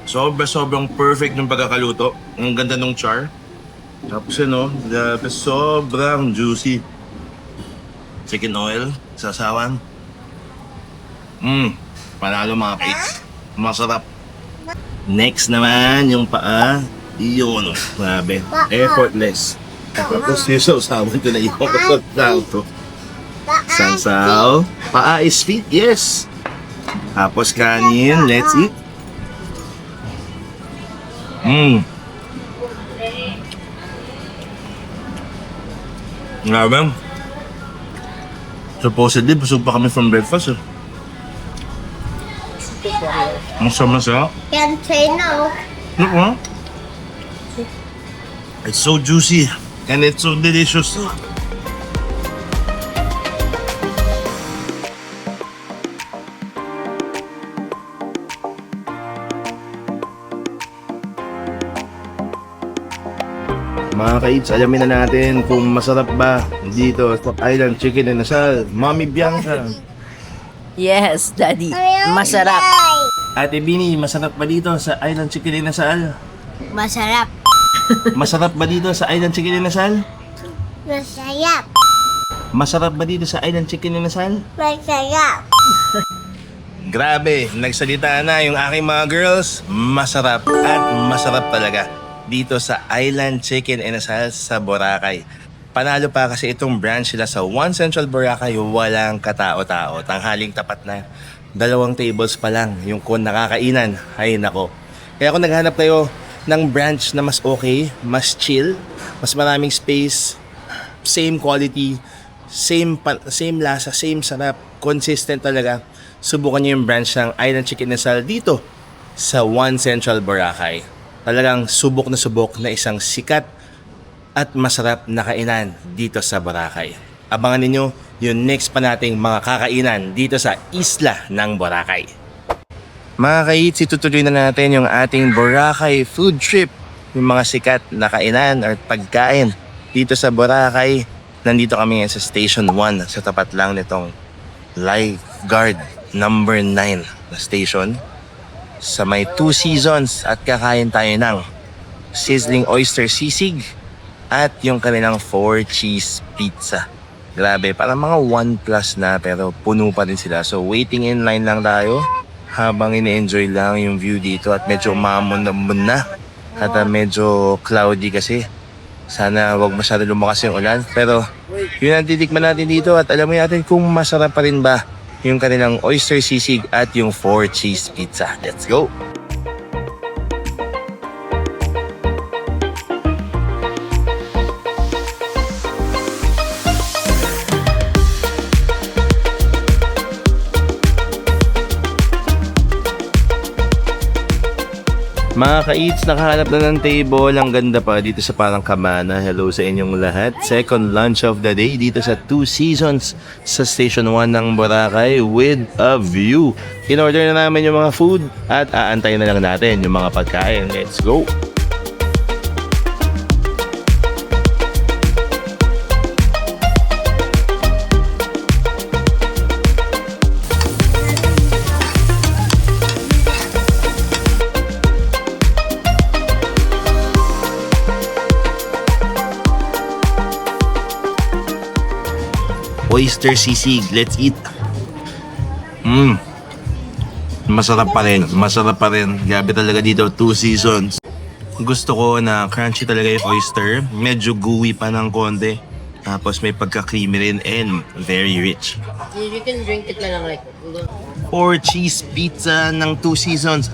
Speaker 1: Sobrang perfect ng pagkakaluto. Ang ganda ng char. Tapos yun sobrang juicy. Chicken oil, sasawan. Panalo mga pigs. Masarap. Next naman, yung paa. Iyon, grabe. Effortless. Tapos yung sausawan ko na iyon ko sa to. Sansaw. Paa is fit, yes. Tapos kanin, let's eat. Grabe. Supposedly, busog pa kami from breakfast. Masarap.
Speaker 2: Can't say no.
Speaker 1: Look, huh? It's so juicy and it's so delicious. Mga ka-eats, alamin na natin kung masarap ba dito sa Island Chicken Inasal. Mami Bianca.
Speaker 3: Yes, Daddy. Masarap.
Speaker 1: Ate Bini, masarap ba dito sa Island Chicken Inasal?
Speaker 2: Masarap.
Speaker 1: Masarap ba dito sa Island Chicken Inasal?
Speaker 2: Masarap.
Speaker 1: Masarap ba dito sa Island Chicken Inasal?
Speaker 2: Masarap.
Speaker 1: Grabe, nagsalita na yung aking mga girls. Masarap at masarap talaga dito sa Island Chicken Inasal sa Boracay. Panalo pa kasi itong branch sila sa One Central Boracay, walang katao-tao. Tanghaling tapat na. 2 tables pa lang yung kung nakakainan. Ay nako. Kaya kung naghanap kayo ng branch na mas okay, mas chill, mas maraming space, same quality, same lasa, same sarap, consistent talaga, subukan nyo yung branch ng Island Chicken Inasal dito sa One Central Boracay. Talagang subok na isang sikat at masarap na kainan dito sa Boracay. Abangan ninyo yung next pa nating mga kakainan dito sa isla ng Boracay. Mga ka-eats, itutuloy na natin yung ating Boracay food trip. Yung mga sikat na kainan or pagkain dito sa Boracay. Nandito kami ngayon sa Station 1 sa tapat lang nitong Lifeguard number 9 na station. Sa may 2 seasons at kakain tayo ng sizzling oyster sisig at yung kanilang 4 cheese pizza. Grabe, parang mga 1 plus na pero puno pa rin sila. So waiting in line lang tayo habang ine-enjoy lang yung view dito at medyo mamon na at medyo cloudy kasi. Sana wag masyado lumakas yung ulan pero yun ang titikman natin dito at alamin natin kung masarap pa rin ba yung kanilang oyster sisig at yung 4 cheese pizza. Let's go! Mga ka-eats, nakahanap na ng table. Ang ganda pa dito sa parang Cabana. Hello sa inyong lahat. Second lunch of the day dito sa Two Seasons sa Station 1 ng Boracay with a view. In-order na namin yung mga food at aantayin na lang natin yung mga pagkain. Let's go! Oyster sisig. Let's eat. Masarap pa rin. Masarap pa rin. Grabe talaga dito. Two Seasons. Gusto ko na crunchy talaga yung oyster. Medyo gooey pa ng konti. Tapos may pagka-creamy rin and very rich.
Speaker 3: You can drink it na lang like...
Speaker 1: 4 cheese pizza ng Two Seasons.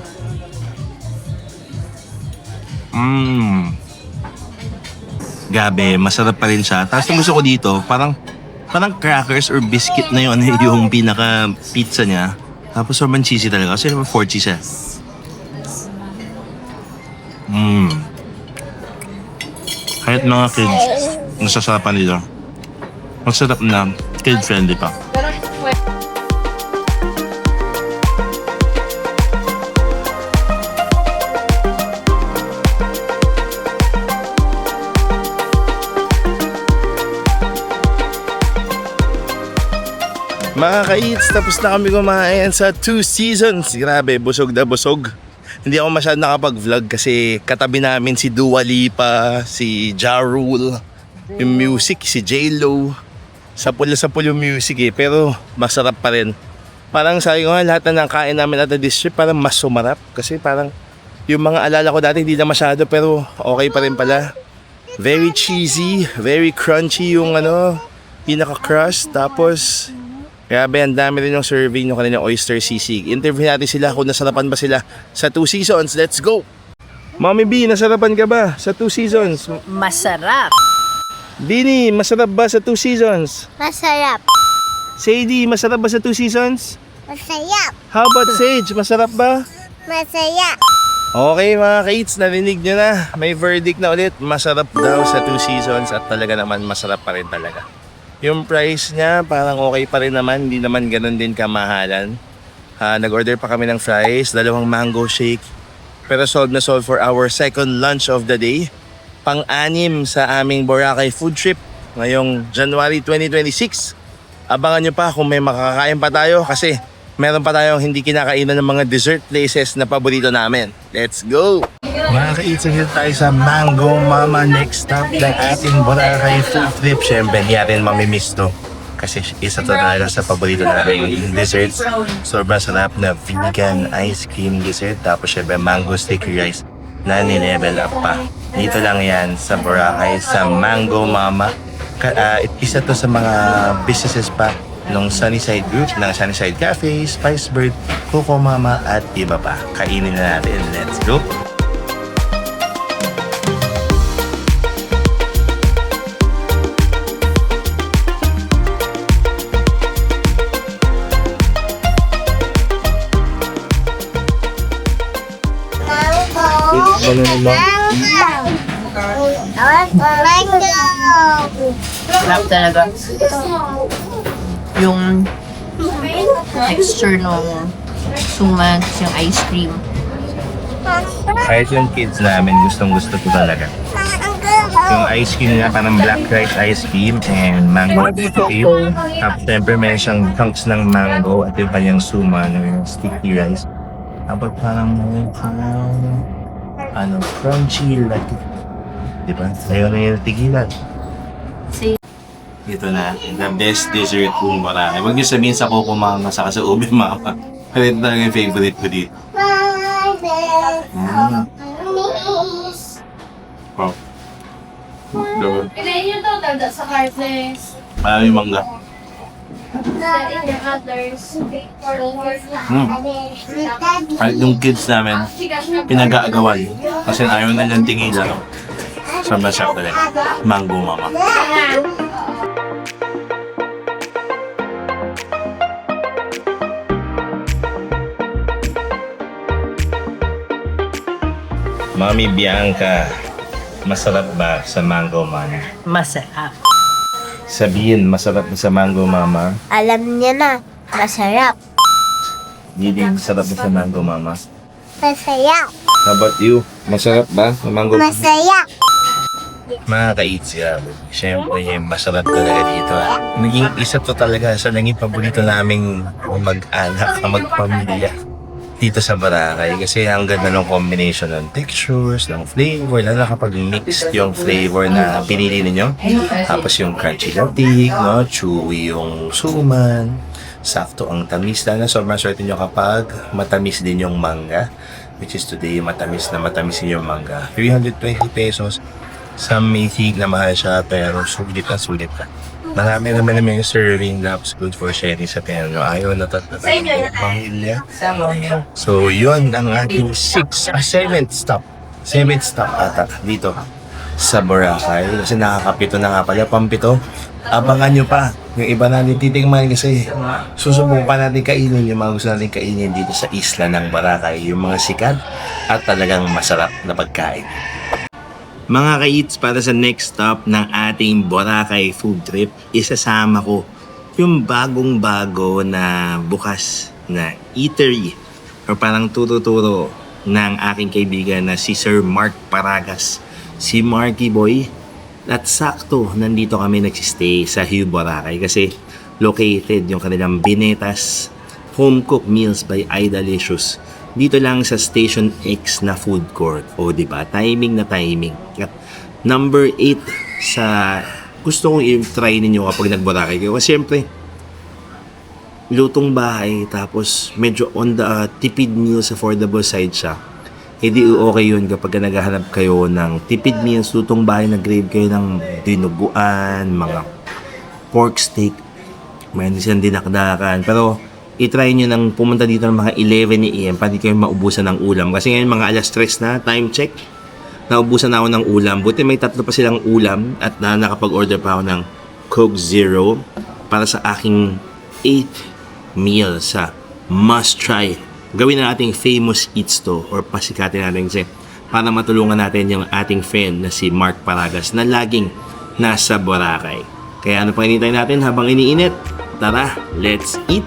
Speaker 1: Gabi, masarap pa rin siya. Tapos yung gusto ko dito, parang crackers or biscuit na yun yung pinaka pizza niya. Tapos sobrang cheesy talaga kasi 4 cheese eh. Kahit mga kids, nasasarapan nila. Masarap na, kid friendly pa. Mga ka-eats, tapos na kami kumain sa Two Seasons. Grabe, busog na busog. Hindi ako masyadong nakapag-vlog kasi katabi namin si Dua Lipa, si Ja Rule, yung music, si J-Lo. Sapul yung music eh, pero masarap pa rin. Parang sabi ko nga, lahat na nakain namin at this trip, parang mas sumarap. Kasi parang yung mga alala ko dati hindi na masyado, pero okay pa rin pala. Very cheesy, very crunchy yung pinaka-crust. Tapos grabe, ang dami rin yung serving ng kanilang oyster sisig. Interview natin sila kung nasarapan ba sila sa Two Seasons. Let's go! Mommy B, nasarapan ka ba sa Two Seasons?
Speaker 3: Masarap!
Speaker 1: Dini, masarap ba sa Two Seasons?
Speaker 2: Masarap.
Speaker 1: Sadie, masarap ba sa Two Seasons?
Speaker 2: Masarap.
Speaker 1: How about Sage, masarap ba?
Speaker 2: Masarap.
Speaker 1: Okay mga ka-eats, narinig nyo na. May verdict na ulit. Masarap daw sa Two Seasons at talaga naman masarap pa rin talaga. Yung price niya parang okay pa rin naman, hindi naman ganun din kamahalan. Nag-order pa kami ng fries, 2 mango shake. Pero sold na sold for our second lunch of the day. Pang-anim sa aming Boracay food trip ngayong January 2026. Abangan nyo pa kung may makakain pa tayo kasi meron pa tayong hindi kinakainan ng mga dessert places na paborito namin. Let's go! Mga ka-eats, ngayon tayo sa Mango Mama, next stop ng ating Boracay food trip. Siyempre, hindi natin mamimiss to. Kasi isa to talaga sa paborito namin yung desserts. Sobrang sarap na vegan ice cream dessert. Tapos siyempre, mango sticky rice na ni-level up pa. Dito lang yan sa Boracay, sa Mango Mama. Isa to sa mga businesses pa ng Sunnyside Group, ng Sunnyside Cafe, Spice Bird, Coco Mama at iba pa. Kainin na natin. Let's go!
Speaker 3: Sarap talaga. Yung texture ng suman, yung ice cream.
Speaker 1: Kahit yung kids namin, gustong-gusto ko talaga. Yung ice cream niya, parang black rice ice cream and mango ice cream. Tapos siyempre may siyang chunks ng mango at yung kanyang suman, yung sticky rice. Tapos parang crunchy like, diba? Ayaw na yung tigilan. Ito na, the best dessert kung Boracay. Huwag niyo sabihin sa Coco Mama saka sa Ube Mama. Pero ito talaga yung favorite ko dito. Wow.
Speaker 4: Ilayin nyo daw dagdag sa fireplace.
Speaker 1: Maraming mangga. Kahit yung kids namin, pinag-aagawan. Kasi ayaw na niyang tingilan. Sobrang sarap talaga. Mango Mama. Mami Bianca, masarap ba sa Mango Mama?
Speaker 3: Masarap.
Speaker 1: Sabihin, masarap ba sa Mango Mama?
Speaker 2: Alam niya na, masarap.
Speaker 1: Hindi masarap ba sa Mango Mama?
Speaker 2: Masaya.
Speaker 1: How about you? Masarap ba sa Mango Mama?
Speaker 2: Masaya.
Speaker 1: Mga ka-eats ya, siyempre masarap talaga dito. Naging isa to talaga sa naging paborito naming mag-anak na magpamilya dito sa Boracay. Kasi ang ganda ng combination ng textures, ng flavor, lalo na kapag mixed yung flavor na pinili ninyo. Tapos yung crunchy latik, no? Chewy yung suman, sakto ang tamis. Lalo na sobrang swerte nyo kapag matamis din yung mangga. Which is today, matamis na matamis yung mangga. 320 pesos. Some may think na mahal siya, pero sulit na sulit na. Marami naman yung serving, tapos good for sharing sa piano. Ayaw na tatatay ng pamilya. So, yun ang ating 7th stop. 7th stop ata dito sa Boracay. Kasi nakakapito na nga pala, pampito. Abangan nyo pa. Yung iba natin titingnan kasi susubukan natin kainin yung mga gusto natin kainin dito sa isla ng Boracay. Yung mga sikat at talagang masarap na pagkain. Mga ka-eats, para sa next stop ng ating Boracay food trip, isasama ko yung bagong-bago na bukas na eatery or parang turo-turo ng aking kaibigan na si Sir Mark Paragas. Si Marky Boy. At sakto, nandito kami nagsistay sa Hugh Boracay kasi located yung kanilang Binetas Home Cooked Meals by Idalicious. Dito lang sa Station X na food court. O diba? Timing na timing. At number 8 sa gusto kong i-try ninyo kapag nag-Boracay kayo. Kasi syempre, lutong bahay tapos medyo on the tipid meals, affordable side siya. Hindi okay yun kapag naghahanap kayo ng tipid meals, lutong bahay, nag-grade kayo ng dinuguan, mga pork steak, mayroon silang dinakdakan. Pero i-try nyo nang pumunta dito ng mga 11 AM para di kayo maubusan ng ulam. Kasi ngayon mga alas 3 na, time check, naubusan na ako ng ulam. Buti may 3 pa silang ulam at nakapag-order pa ako ng Coke Zero para sa aking 8th meal sa must try. Gawin na ating famous eats to or pasikatin natin kasi para matulungan natin yung ating friend na si Mark Paragas na laging nasa Boracay. Kaya ano pang hinihintay natin habang iniinit? Tara, let's eat!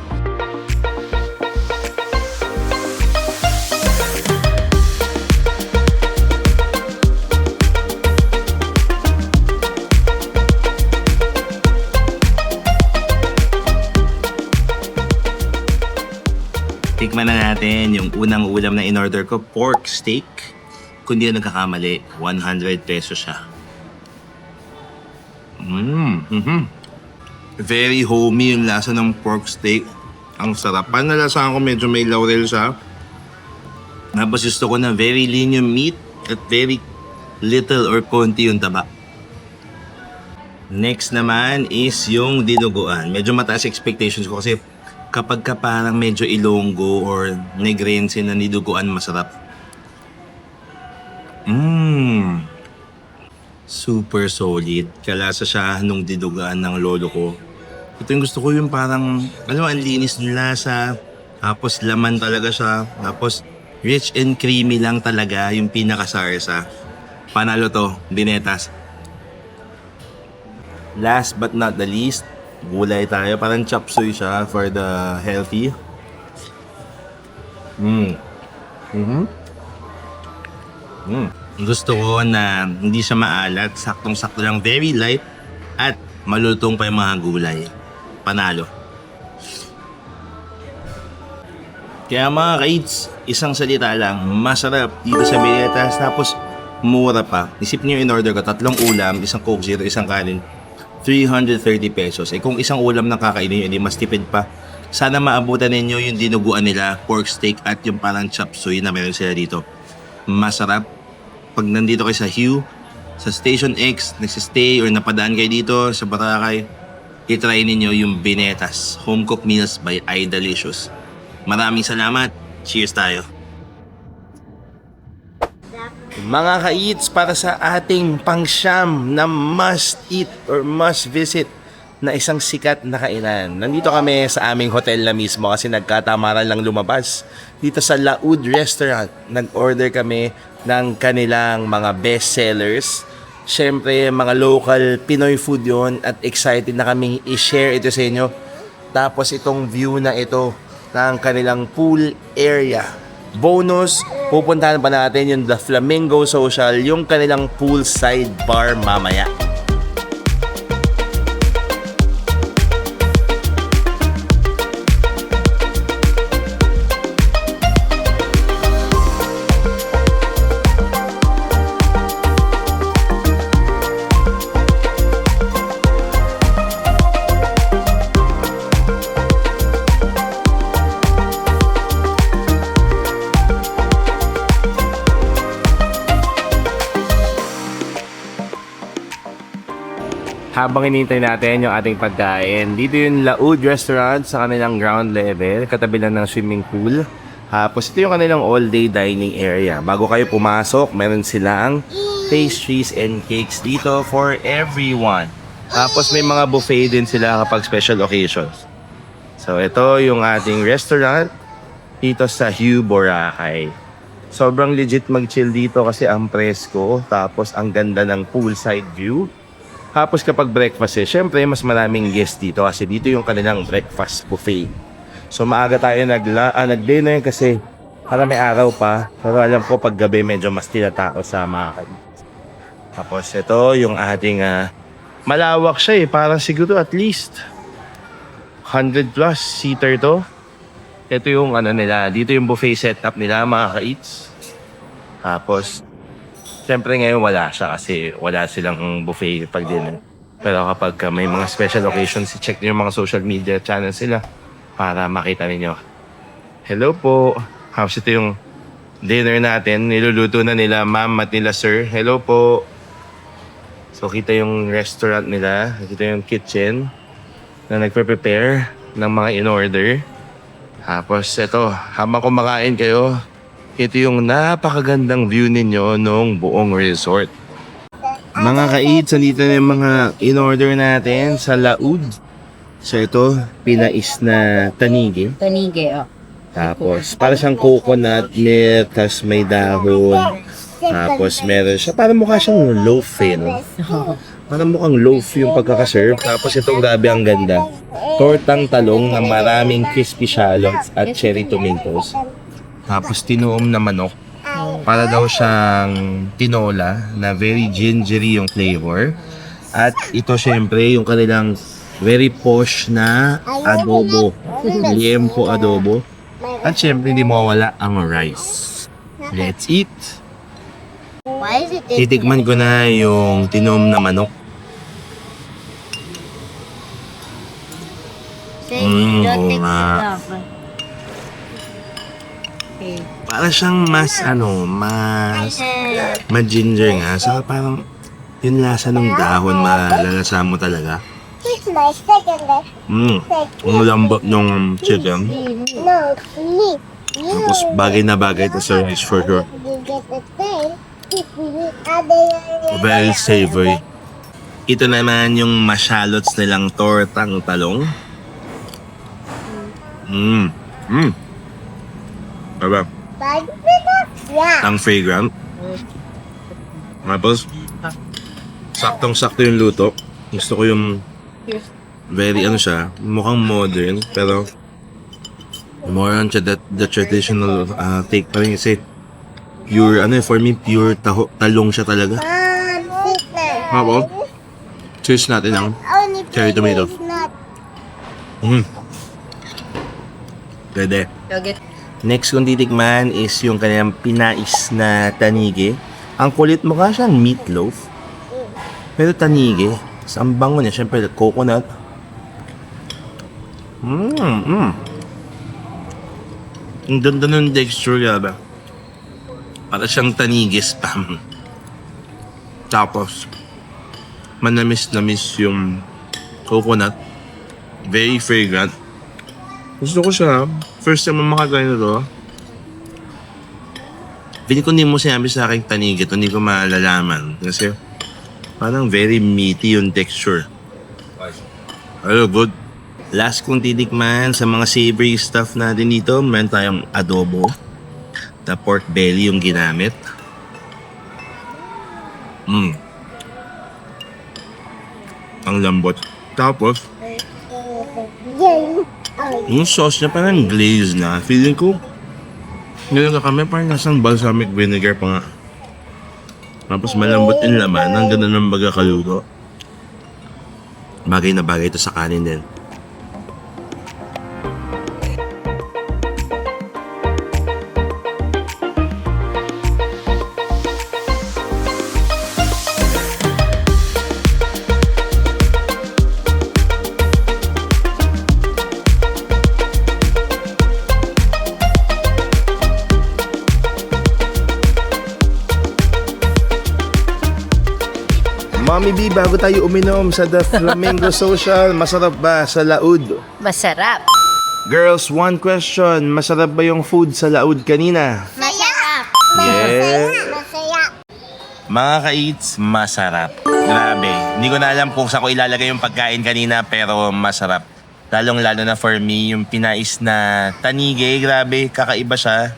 Speaker 1: Tikman na natin yung unang ulam na in-order ko, pork steak. Kung di na nagkakamali, 100 pesos siya. Very homey yung lasa ng pork steak. Ang sarap. Panalasahan ko medyo may laurel siya. Tapos gusto ko na very lean yung meat at very little or konti yung taba. Next naman is yung dinuguan. Medyo mataas expectations ko kasi kapag ka parang medyo Ilonggo or Negrense na niduguan, masarap. Super solid. Kalasa siya nung diduguan ng lolo ko. Ito yung gusto ko, yung parang, alam mo, ang linis ng lasa. Tapos laman talaga siya. Tapos rich and creamy lang talaga yung pinakasarsa. Panalo to, Binetas. Last but not the least, gulay tayo. Parang chop suey siya for the healthy. Gusto ko na hindi siya maalat. Saktong-sakto lang. Very light. At malutong pa yung mga gulay. Panalo. Kaya mga ka-eats, isang salita lang. Masarap dito sa Binetas. Tapos mura pa. Isip niyo in-order ko 3 ulam, isang Coke Zero, isang kanin. 330 pesos. Eh kung isang ulam na kakainin nyo, hindi mas tipid pa. Sana maabutan ninyo yung dinuguan nila, pork steak at yung parang chop suey na meron sila dito. Masarap. Pag nandito kayo sa Hugh, sa Station X, nagsistay or napadaan kayo dito sa Boracay, itry ninyo yung Binetas Home Cooked Meals by Idalicious. Maraming salamat. Cheers tayo. Mga ka-eats, para sa ating pangsyam na must eat or must visit na isang sikat na kainan. Nandito kami sa aming hotel na mismo kasi nagkatamaran lang lumabas. Dito sa Laud Restaurant, nag-order kami ng kanilang mga best sellers. Siyempre, mga local Pinoy food yon at excited na kami i-share ito sa inyo. Tapos itong view na ito ng kanilang pool area. Bonus, pupuntahan pa natin yung The Flamingo Social, yung kanilang poolside bar mamaya. Habang inintay natin yung ating pagkain, dito yung Laud Restaurant sa kanilang ground level, katabi lang ng swimming pool. Tapos ito yung kanilang all-day dining area. Bago kayo pumasok, meron silang pastries and cakes dito for everyone. Tapos may mga buffet din sila kapag special occasions. So ito yung ating restaurant dito sa Hugh Boracay. Sobrang legit mag-chill dito kasi ang presko, tapos ang ganda ng poolside view. Tapos kapag breakfast syempre mas maraming guest dito kasi dito yung kanilang breakfast buffet. So maaga tayo nag-dinner kasi para may araw pa. Pero alam ko pag gabi medyo mas tinatao sa mga kaibigan. Tapos ito yung ating malawak siya parang siguro at least 100 plus seater to. Ito yung nila, dito yung buffet setup nila mga ka-eats. Tapos siyempre ngayon wala siya kasi wala silang buffet pag dinner. Pero kapag may mga special occasions, i-check niyo yung mga social media channels sila para makita ninyo. Hello po. How's ito yung dinner natin? Niluluto na nila ma'am at nila sir. Hello po. So kita yung restaurant nila. Kita yung kitchen na nagpe-prepare ng mga in-order. Tapos ito, habang kumakain kayo, ito yung napakagandang view ninyo nung buong resort. Mga ka-eats, nandito na yung mga in-order natin sa Laud. So ito, pinais na tanigi.
Speaker 3: Tanige, oh.
Speaker 1: Tapos, para siyang coconut milk, tapos may dahon. Tapos meron siya, parang mukha siyang loaf no? Parang mukhang loaf yung pagkakaserve. Tapos ito, grabe ang ganda. Tortang talong na maraming crispy shallots at cherry tomatoes. Tapos tinuom na manok. Para daw siyang tinola na very gingery yung flavor. At ito syempre yung kanilang very posh na adobo. Liempo adobo. At syempre hindi mawala ang rice. Let's eat!
Speaker 2: Why is it
Speaker 1: Titikman ko na yung tinom na manok. Oo nga.
Speaker 2: Okay.
Speaker 1: Para siyang mas ma-ginger nga. Saka parang yung lasa ng dahon, malalasa mo talaga.
Speaker 2: It's my second.
Speaker 1: Ang lambot ng chicken.
Speaker 2: No, me.
Speaker 1: Tapos bagay na bagay ito sa rice for sure.
Speaker 2: You get the thing.
Speaker 1: Very savory. Ito naman yung mashallots nilang tortang talong. Diba?
Speaker 2: Yeah.
Speaker 1: Ang fragrant. Tapos, saktong-sakto yung luto. Gusto ko yung very siya, mukhang modern, pero more on the traditional take pa rin kasi pure, for me, pure talong siya talaga. Tapos, cheers natin ang cherry tomato. Pwede. Next kong titikman is yung kanilang pinais na tanigi. Ang kulit mukha siyang meatloaf. Pero tanigi. Sa ang bango niya, syempre coconut. Ang ganda ng texture, grabe. Para siyang tanigi spam. Tapos, manamis-namis yung coconut. Very fragrant. Gusto ko siya. First time mo makakain na to. Pili ko hindi mo sinabi sa akin tanigi ito, hindi ko malalaman. Kasi parang very meaty yung texture. Hello, good. Last kong titikman sa mga savory stuff natin dito, meron tayong adobo. Na pork belly yung ginamit. Ang lambot. Tapos, yung sauce niya parang glaze na. Feeling ko, ngayon na kami parang nasang balsamic vinegar pa nga. Tapos malambot yung laman. Ang ganda ng baga kaluto. Bagay na bagay ito sa kanin din. Mommy B, bago tayo uminom sa The Flamingo Social, masarap ba sa Laud?
Speaker 3: Masarap.
Speaker 1: Girls, one question. Masarap ba yung food sa Laud kanina?
Speaker 2: Masarap.
Speaker 1: Yeah.
Speaker 2: Masarap.
Speaker 1: Mga ka-eats, masarap. Grabe. Hindi ko na alam kung saan ko ilalagay yung pagkain kanina pero masarap. Lalong-lalo na for me, yung pinais na tanige, grabe, kakaiba siya.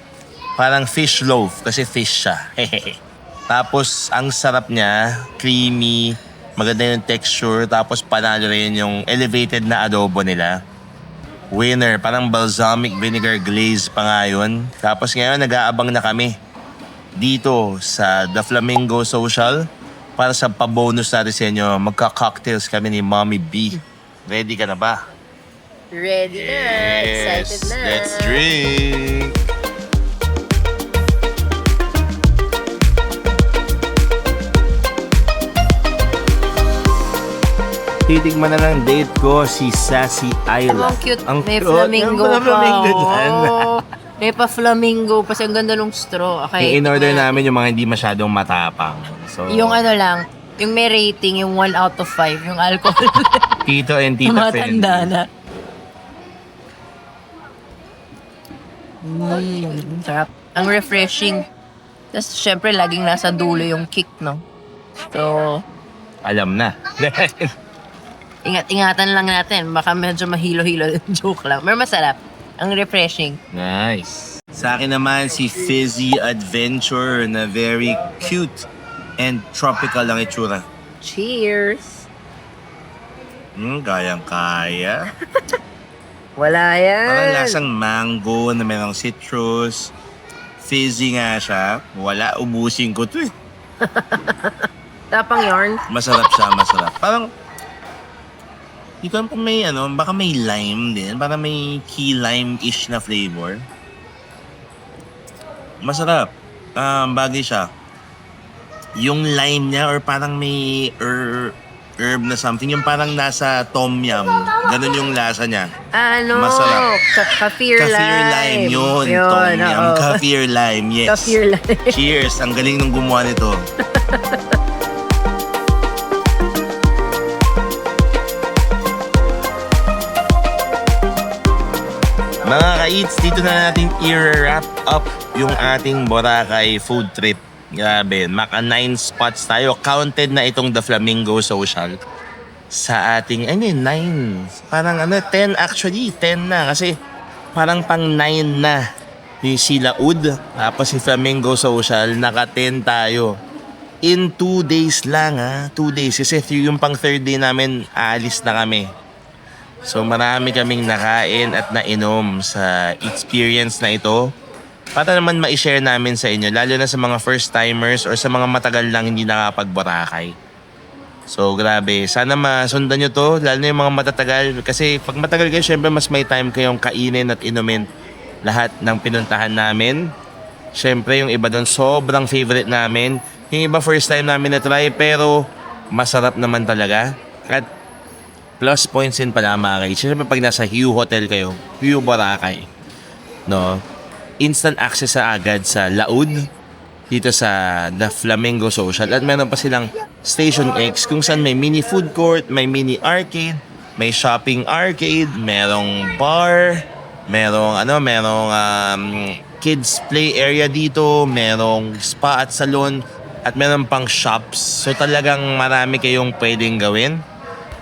Speaker 1: Parang fish loaf kasi fish siya. Tapos, ang sarap niya, creamy, maganda yung texture, tapos panalo rin yung elevated na adobo nila. Winner, parang balsamic vinegar glaze pa nga yun. Tapos ngayon, nag-aabang na kami dito sa The Flamingo Social para sa pa-bonus natin sa inyo. Magka-cocktails kami ni Mommy B. Ready ka na ba?
Speaker 3: Ready na. Excited na.
Speaker 1: Let's drink! Titigman na ng date ko si Sassy Ayla.
Speaker 3: Ang cute. May
Speaker 1: cute.
Speaker 3: flamingo
Speaker 1: Ang
Speaker 3: pa.
Speaker 1: flamingo dyan.
Speaker 3: Oh. May pa-flamingo. Kasi ang ganda ng straw. Okay.
Speaker 1: I-in-order namin yung mga hindi masyadong matapang. So,
Speaker 3: Yung ano lang, yung may rating, yung 1 out of 5, yung alcohol.
Speaker 1: Tito and Tita friend.
Speaker 3: Matanda na. Sarap. Ang refreshing. Tapos, syempre, laging nasa dulo yung kick, no? So,
Speaker 1: Alam na.
Speaker 3: ingat-ingatan lang natin. Baka medyo mahilo-hilo. Joke lang. Pero masarap. Ang refreshing.
Speaker 1: Nice. Sa akin naman si Fizzy Adventure na very cute and tropical ang itsura.
Speaker 3: Cheers!
Speaker 1: Kayang-kaya.
Speaker 3: Wala yan.
Speaker 1: Parang lasang mango na merong citrus. Fizzy nga siya. Wala, ubusin ko to eh.
Speaker 3: Tapang yarn.
Speaker 1: Masarap siya, masarap. Parang, di ko alam kung may baka may lime din. Parang may key lime-ish na flavor. Masarap. Bagay siya. Yung lime niya or parang may herb na something. Yung parang nasa tom yum. Ganun yung lasa niya.
Speaker 3: Ano?
Speaker 1: Masarap.
Speaker 3: Kaffir lime.
Speaker 1: Kaffir lime yun. Tom yum.
Speaker 3: oo.
Speaker 1: Kaffir lime, yes.
Speaker 3: Kaffir lime.
Speaker 1: Cheers. Ang galing ng gumawa nito. Mga ka-eats, dito na natin i-wrap up yung ating Boracay food trip. Grabe, maka 9 spots tayo. Counted na itong The Flamingo Social sa ating, 9. Parang 10 actually. 10 na kasi parang pang 9 na. Yung si Laud, tapos si Flamingo Social, naka 10 tayo. In 2 days lang 2 days. Kasi yung pang 3rd day namin, aalis na kami. So marami kaming nakain at nainom sa experience na ito. Para naman ma-share namin sa inyo, lalo na sa mga first timers or sa mga matagal lang hindi nakapag-Boracay. So grabe, sana masundan nyo to, lalo na yung mga matatagal. Kasi pag matagal kayo, syempre mas may time kayong kainin at inumin lahat ng pinuntahan namin. Syempre yung iba doon sobrang favorite namin. Yung iba first time namin na-try pero masarap naman talaga. At plus points din pala mga kayo. Siyempre pag nasa Hue Hotel kayo, Hue Boracay, no? Instant access sa agad sa Laud dito sa The Flamingo Social. At meron pa silang Station X kung saan may mini food court, may mini arcade, may shopping arcade, merong bar, merong kids play area dito, merong spa at salon, at meron pang shops. So talagang marami kayong pwedeng gawin.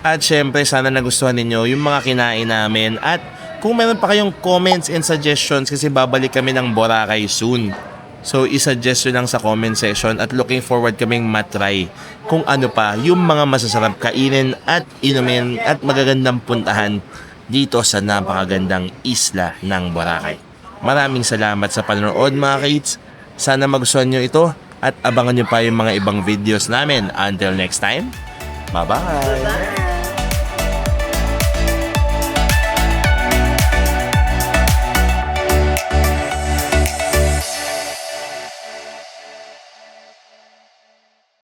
Speaker 1: At syempre, sana nagustuhan ninyo yung mga kinain namin. At kung meron pa kayong comments and suggestions kasi babalik kami ng Boracay soon. So, isuggest nyo lang sa comment section at looking forward kaming matry kung ano pa yung mga masasarap kainin at inumin at magagandang puntahan dito sa napakagandang isla ng Boracay. Maraming salamat sa panonood mga kids. Sana magustuhan nyo ito at abangan nyo pa yung mga ibang videos namin. Until next time, bye-bye!